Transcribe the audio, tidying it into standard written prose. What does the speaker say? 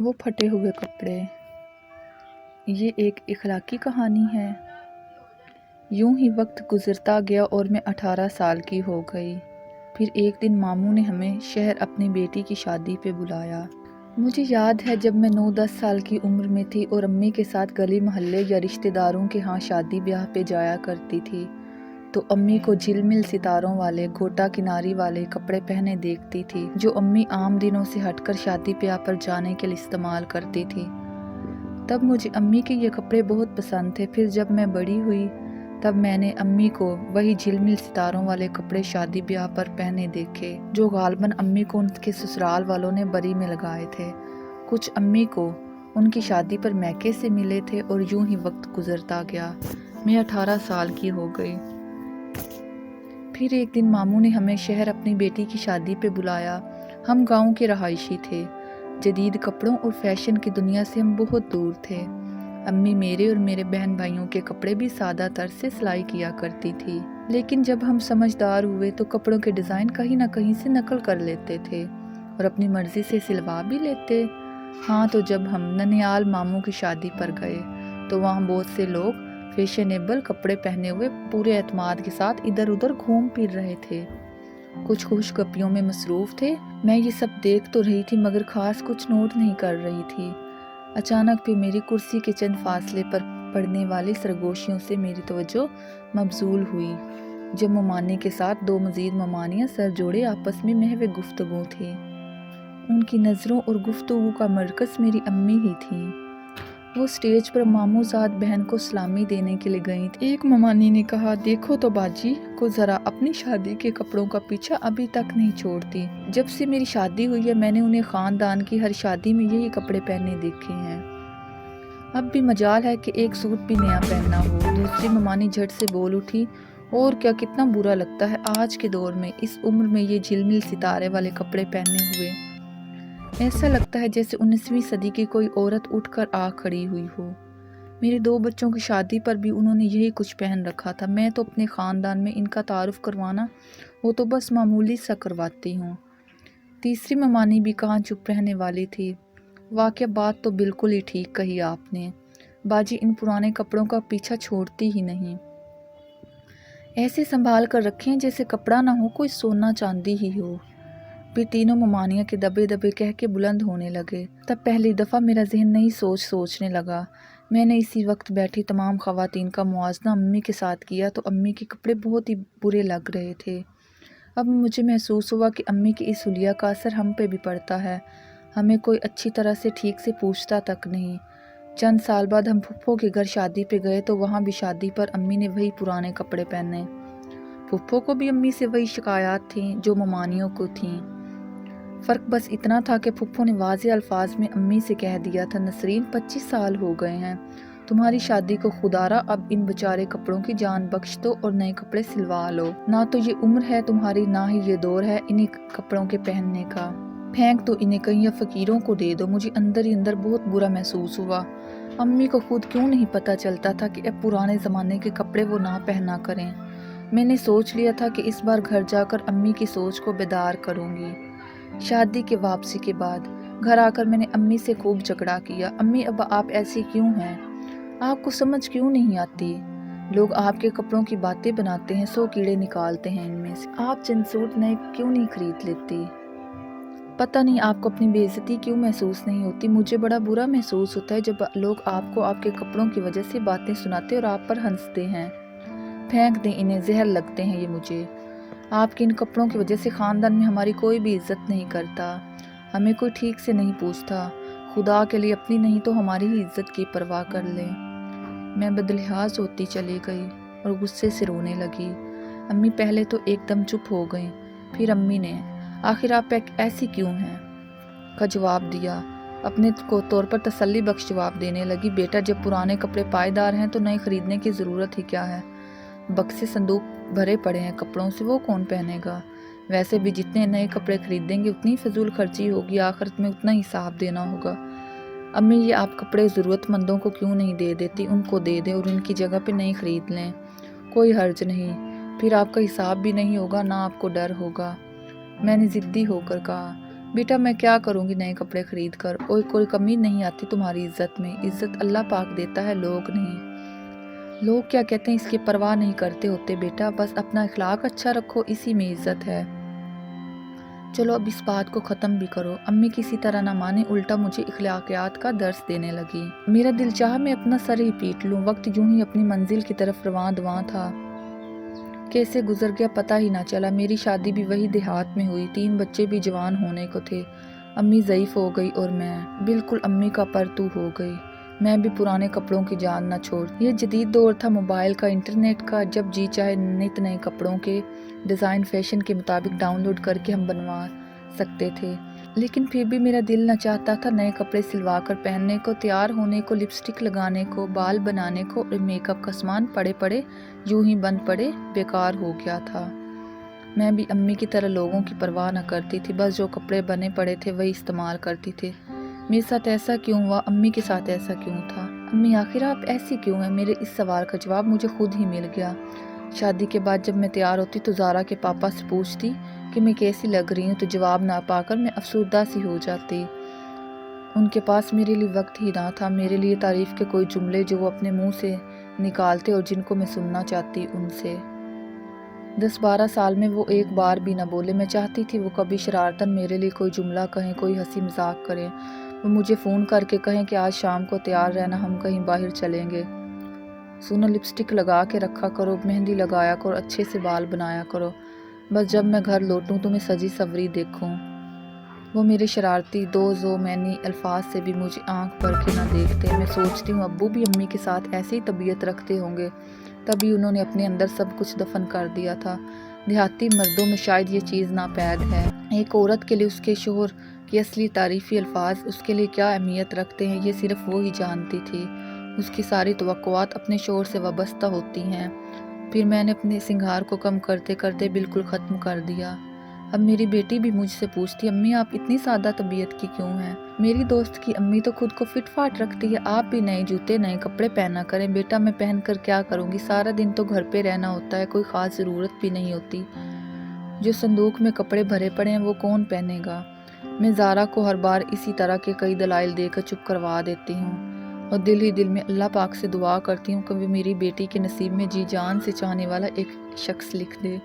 وہ پھٹے ہوئے کپڑے، یہ ایک اخلاقی کہانی ہے۔ یوں ہی وقت گزرتا گیا اور میں 18 سال کی ہو گئی۔ پھر ایک دن ماموں نے ہمیں شہر اپنی بیٹی کی شادی پہ بلایا۔ مجھے یاد ہے جب میں 9-10 سال کی عمر میں تھی اور امی کے ساتھ گلی محلے یا رشتہ داروں کے ہاں شادی بیاہ پہ جایا کرتی تھی، تو امی کو جھلمل ستاروں والے گھوٹا کناری والے کپڑے پہنے دیکھتی تھی جو امی عام دنوں سے ہٹ کر شادی بیاہ پر جانے کے لیے استعمال کرتی تھی۔ تب مجھے امی کے یہ کپڑے بہت پسند تھے۔ پھر جب میں بڑی ہوئی تب میں نے امی کو وہی جھلمل ستاروں والے کپڑے شادی بیاہ پر پہنے دیکھے جو غالباً امی کو ان کے سسرال والوں نے بری میں لگائے تھے۔ کچھ امی کو ان کی شادی پر میکے سے ملے تھے اور یوں ہی وقت گزرتا گیا۔ میں 18 سال کی ہو گئی۔ پھر ایک دن ماموں نے ہمیں شہر اپنی بیٹی کی شادی پہ بلایا۔ ہم گاؤں کے رہائشی تھے۔ جدید کپڑوں اور فیشن کی دنیا سے ہم بہت دور تھے۔ امی میرے اور میرے بہن بھائیوں کے کپڑے بھی سادہ طرز سے سلائی کیا کرتی تھی، لیکن جب ہم سمجھدار ہوئے تو کپڑوں کے ڈیزائن کہیں نہ کہیں سے نقل کر لیتے تھے اور اپنی مرضی سے سلوا بھی لیتے۔ ہاں، تو جب ہم ننیال ماموں کی شادی پر گئے تو وہاں بہت سے لوگ فیشنیبل کپڑے پہنے ہوئے پورے اعتماد کے ساتھ ادھر ادھر گھوم پھر رہے تھے۔ کچھ خوش گپیوں میں مصروف تھے۔ میں یہ سب دیکھ تو رہی تھی مگر خاص کچھ نوٹ نہیں کر رہی تھی۔ اچانک پہ میری کرسی کے چند فاصلے پر پڑنے والی سرگوشیوں سے میری توجہ مبذول ہوئی۔ جب ممانی کے ساتھ 2 مزید ممانیاں سر جوڑے آپس میں محو گفتگو تھیں۔ ان کی نظروں اور گفتگو کا مرکز میری امی ہی تھیں۔ وہ سٹیج پر ماموں زاد بہن کو سلامی دینے کے لیے گئیں تھیں۔ ایک ممانی نے کہا، دیکھو تو باجی کو ذرا اپنی شادی کے کپڑوں کا پیچھا ابھی تک نہیں چھوڑتی۔ جب سے میری شادی ہوئی ہے میں نے انہیں خاندان کی ہر شادی میں یہی کپڑے پہنے دیکھے ہیں۔ اب بھی مجال ہے کہ ایک سوٹ بھی نیا پہننا ہو۔ دوسری ممانی جھٹ سے بول اٹھی، اور کیا کتنا برا لگتا ہے آج کے دور میں اس عمر میں یہ جھلمل ستارے والے کپڑے پہنے ہوئے۔ ایسا لگتا ہے جیسے 19ویں صدی کی کوئی عورت اٹھ کر آ کھڑی ہوئی ہو۔ میرے 2 بچوں کی شادی پر بھی انہوں نے یہی کچھ پہن رکھا تھا۔ میں تو اپنے خاندان میں ان کا تعارف کروانا وہ تو بس معمولی سا کرواتی ہوں۔ تیسری ممانی بھی کہاں چپ رہنے والی تھی۔ واقعہ بات تو بالکل ہی ٹھیک کہی آپ نے، باجی ان پرانے کپڑوں کا پیچھا چھوڑتی ہی نہیں۔ ایسے سنبھال کر رکھیں جیسے کپڑا نہ ہو کوئی سونا چاندی ہی ہو۔ پھر تینوں ممانیاں کے دبے دبے کہہ کے بلند ہونے لگے۔ تب پہلی دفعہ میرا ذہن نئی سوچنے لگا۔ میں نے اسی وقت بیٹھی تمام خواتین کا موازنہ امی کے ساتھ کیا تو امی کے کپڑے بہت ہی برے لگ رہے تھے۔ اب مجھے محسوس ہوا کہ امی کی اس حلیہ کا اثر ہم پہ بھی پڑتا ہے۔ ہمیں کوئی اچھی طرح سے ٹھیک سے پوچھتا تک نہیں۔ چند سال بعد ہم پھپھو کے گھر شادی پہ گئے تو وہاں بھی شادی پر امی نے وہی پرانے کپڑے پہنے۔ پھپھو کو بھی امی سے وہی شکایات تھیں جو ممانیوں کو تھیں۔ فرق بس اتنا تھا کہ پھپھو نے واضح الفاظ میں امی سے کہہ دیا تھا، نسرین 25 سال ہو گئے ہیں تمہاری شادی کو، خدارا اب ان بیچارے کپڑوں کی جان بخش دو اور نئے کپڑے سلوا لو۔ نہ تو یہ عمر ہے تمہاری نہ ہی یہ دور ہے انہی کپڑوں کے پہننے کا، پھینک دو انہیں کہیں یا فقیروں کو دے دو۔ مجھے اندر ہی اندر بہت برا محسوس ہوا۔ امی کو خود کیوں نہیں پتہ چلتا تھا کہ اب پرانے زمانے کے کپڑے وہ نہ پہنا کریں۔ میں نے سوچ لیا تھا کہ اس بار گھر جا کر امی کی سوچ کو بیدار کروں گی۔ شادی کے واپسی کے بعد گھر آ کر میں نے امی سے خوب جھگڑا کیا، امی اب آپ ایسی کیوں ہیں؟ آپ کو سمجھ کیوں نہیں آتی؟ لوگ آپ کے کپڑوں کی باتیں بناتے ہیں، 100 کیڑے نکالتے ہیں ان میں سے، آپ چند سوٹ نئے کیوں نہیں خرید لیتی؟ پتہ نہیں آپ کو اپنی بے عزتی کیوں محسوس نہیں ہوتی؟ مجھے بڑا برا محسوس ہوتا ہے جب لوگ آپ کو آپ کے کپڑوں کی وجہ سے باتیں سناتے اور آپ پر ہنستے ہیں۔ پھینک دیں انہیں، زہر لگتے ہیں یہ مجھے۔ آپ کے ان کپڑوں کی وجہ سے خاندان میں ہماری کوئی بھی عزت نہیں کرتا، ہمیں کوئی ٹھیک سے نہیں پوچھتا۔ خدا کے لیے اپنی نہیں تو ہماری ہی عزت کی پرواہ کر لیں۔ میں بدلحاظ ہوتی چلی گئی اور غصے سے رونے لگی۔ امی پہلے تو ایک دم چپ ہو گئیں، پھر امی نے آخر آپ ایسی کیوں ہیں کا جواب دیا۔ اپنے کو طور پر تسلی بخش جواب دینے لگی، بیٹا جب پرانے کپڑے پائیدار ہیں تو نئے خریدنے کی ضرورت ہی کیا ہے؟ بکسے صندوق بھرے پڑے ہیں کپڑوں سے، وہ کون پہنے گا؟ ویسے بھی جتنے نئے کپڑے خریدیں گے اتنی فضول خرچی ہوگی، آخرت میں اتنا ہی حساب دینا ہوگا۔ امی یہ آپ کپڑے ضرورت مندوں کو کیوں نہیں دے دیتی؟ ان کو دے دیں اور ان کی جگہ پہ نئے خرید لیں، کوئی حرج نہیں، پھر آپ کا حساب بھی نہیں ہوگا نہ آپ کو ڈر ہوگا۔ میں نے ضدی ہو کر کہا، بیٹا میں کیا کروں گی نئے کپڑے خرید کر، اور کوئی کمی نہیں آتی تمہاری عزت میں، عزت اللہ پاک دیتا ہے، لوگ نہیں۔ لوگ کیا کہتے ہیں اس کی پرواہ نہیں کرتے ہوتے بیٹا، بس اپنا اخلاق اچھا رکھو، اسی میں عزت ہے۔ چلو اب اس بات کو ختم بھی کرو۔ امی کسی طرح نہ مانے، الٹا مجھے اخلاقیات کا درس دینے لگی۔ میرا دل چاہا میں اپنا سر ہی پیٹ لوں۔ وقت یوں ہی اپنی منزل کی طرف رواں دواں تھا، کیسے گزر گیا پتہ ہی نہ چلا۔ میری شادی بھی وہی دیہات میں ہوئی، 3 بچے بھی جوان ہونے کو تھے۔ امی ضعیف ہو گئی اور میں بالکل امی کا پر تو ہو گئی۔ میں بھی پرانے کپڑوں کی جان نہ چھوڑ۔ یہ جدید دور تھا موبائل کا، انٹرنیٹ کا، جب جی چاہے نت نئے کپڑوں کے ڈیزائن فیشن کے مطابق ڈاؤن لوڈ کر کے ہم بنوا سکتے تھے۔ لیکن پھر بھی میرا دل نہ چاہتا تھا نئے کپڑے سلوا کر پہننے کو، تیار ہونے کو، لپسٹک لگانے کو، بال بنانے کو، اور میک اپ کا سامان پڑے پڑے یوں ہی بند پڑے بیکار ہو گیا تھا۔ میں بھی امی کی طرح لوگوں کی پرواہ نہ کرتی تھی، بس جو کپڑے بنے پڑے تھے وہی استعمال کرتی تھی۔ میرے ساتھ ایسا کیوں ہوا؟ امی کے ساتھ ایسا کیوں تھا؟ امی آخر آپ ایسی کیوں ہیں؟ میرے اس سوال کا جواب مجھے خود ہی مل گیا۔ شادی کے بعد جب میں تیار ہوتی تو زارا کے پاپا سے پوچھتی کہ میں کیسی لگ رہی ہوں، تو جواب نہ پا کر میں افسردہ سی ہو جاتی۔ ان کے پاس میرے لیے وقت ہی نہ تھا، میرے لیے تعریف کے کوئی جملے جو وہ اپنے منہ سے نکالتے اور جن کو میں سننا چاہتی ان سے۔ 10-12 سال میں وہ ایک بار بھی نہ بولے۔ میں چاہتی تھی وہ کبھی شرارتاً میرے لیے کوئی جملہ کہیں، کوئی ہنسی مذاق کریں، وہ مجھے فون کر کے کہیں کہ آج شام کو تیار رہنا، ہم کہیں باہر چلیں گے۔ سنو لپسٹک لگا کے رکھا کرو، مہندی لگایا کرو، اچھے سے بال بنایا کرو، بس جب میں گھر لوٹوں تو میں سجی سوری دیکھوں۔ وہ میرے شرارتی دوزومینی الفاظ سے بھی مجھے آنکھ بھر کے نہ دیکھتے۔ میں سوچتی ہوں ابو بھی امی کے ساتھ ایسے ہی طبیعت رکھتے ہوں گے، تبھی انہوں نے اپنے اندر سب کچھ دفن کر دیا تھا۔ دیہاتی مردوں میں شاید یہ چیز ناپید ہے۔ ایک عورت کے لیے اس کے شوہر کے اصلی تعریفی الفاظ اس کے لیے کیا اہمیت رکھتے ہیں، یہ صرف وہ ہی جانتی تھی۔ اس کی ساری توقعات اپنے شوہر سے وابستہ ہوتی ہیں۔ پھر میں نے اپنے سنگھار کو کم کرتے کرتے بالکل ختم کر دیا۔ اب میری بیٹی بھی مجھ سے پوچھتی امی آپ اتنی سادہ طبیعت کی کیوں ہیں؟ میری دوست کی امی تو خود کو فٹ فاٹ رکھتی ہے، آپ بھی نئے جوتے نئے کپڑے پہنا کریں۔ بیٹا میں پہن کر کیا کروں گی؟ سارا دن تو گھر پہ رہنا ہوتا ہے، کوئی خاص ضرورت بھی نہیں ہوتی۔ جو صندوق میں کپڑے بھرے پڑے ہیں وہ کون پہنے گا؟ میں زارا کو ہر بار اسی طرح کے کئی دلائل دے کر چپ کروا دیتی ہوں، اور دل ہی دل میں اللہ پاک سے دعا کرتی ہوں کہ وہ میری بیٹی کے نصیب میں جی جان سے چاہنے والا ایک شخص لکھ دے۔